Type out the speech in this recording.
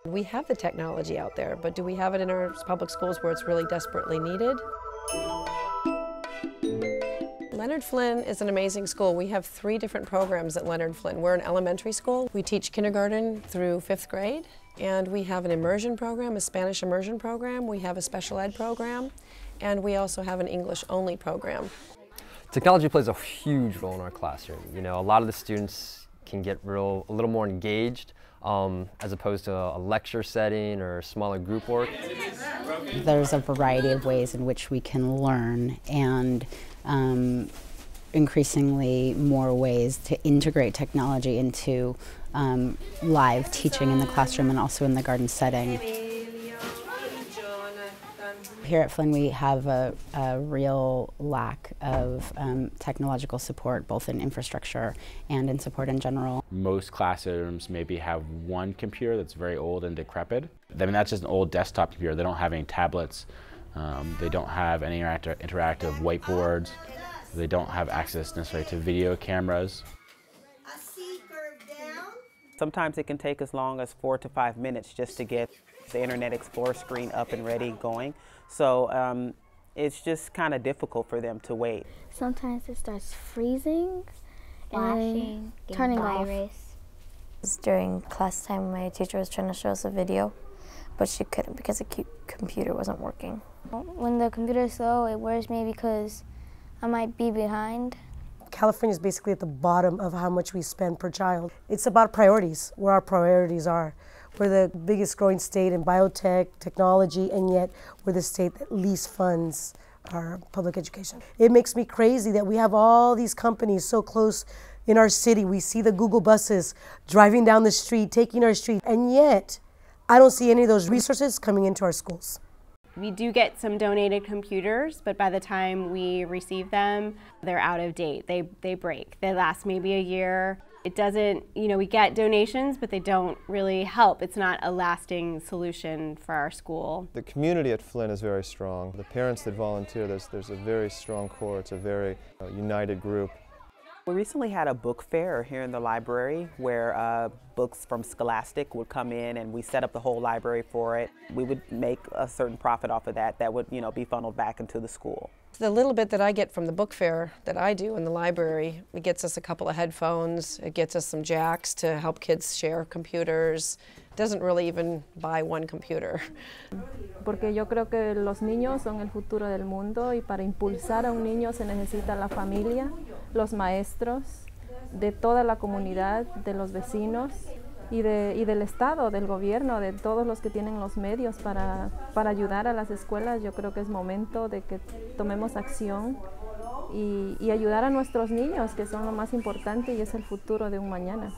We have the technology out there, but do we have it in our public schools where it's really desperately needed? Leonard Flynn is an amazing school. We have 3 different programs at Leonard Flynn. We're an elementary school. We teach kindergarten through 5th grade, and we have an immersion program, a Spanish immersion program. We have a special ed program, and we also have an English-only program. Technology plays a huge role in our classroom. You know, a lot of the students can get a little more engaged as opposed to a lecture setting or smaller group work. There's a variety of ways in which we can learn, and increasingly more ways to integrate technology into live teaching in the classroom and also in the garden setting. Here at Flynn we have a real lack of technological support, both in infrastructure and in support in general. Most classrooms maybe have one computer that's very old and decrepit. I mean, that's just an old desktop computer. They don't have any tablets. They don't have any interactive whiteboards. They don't have access necessarily to video cameras. Sometimes it can take as long as 4 to 5 minutes just to get the Internet Explorer screen up and ready going. So it's just kind of difficult for them to wait. Sometimes it starts freezing, flashing, and turning off. During class time, my teacher was trying to show us a video, but she couldn't because the computer wasn't working. When the computer is slow, it worries me because I might be behind. California is basically at the bottom of how much we spend per child. It's about priorities, where our priorities are. We're the biggest growing state in biotech, technology, and yet we're the state that least funds our public education. It makes me crazy that we have all these companies so close in our city. We see the Google buses driving down the street, taking our street, and yet I don't see any of those resources coming into our schools. We do get some donated computers, but by the time we receive them, they're out of date. They break. They last maybe a year. It doesn't, you know, we get donations, but they don't really help. It's not a lasting solution for our school. The community at Flynn is very strong. The parents that volunteer, there's a very strong core. It's a very united group. We recently had a book fair here in the library where books from Scholastic would come in, and we set up the whole library for it. We would make a certain profit off of that would, you know, be funneled back into the school. The little bit that I get from the book fair that I do in the library, it gets us a couple of headphones, it gets us some jacks to help kids share computers. It doesn't really even buy one computer. Porque yo creo que los niños son el futuro del mundo, y para impulsar a un niño se necesita la familia, los maestros, de toda la comunidad, de los vecinos y del Estado, del gobierno, de todos los que tienen los medios para ayudar a las escuelas. Yo creo que es momento de que tomemos acción y ayudar a nuestros niños, que son lo más importante y es el futuro de un mañana.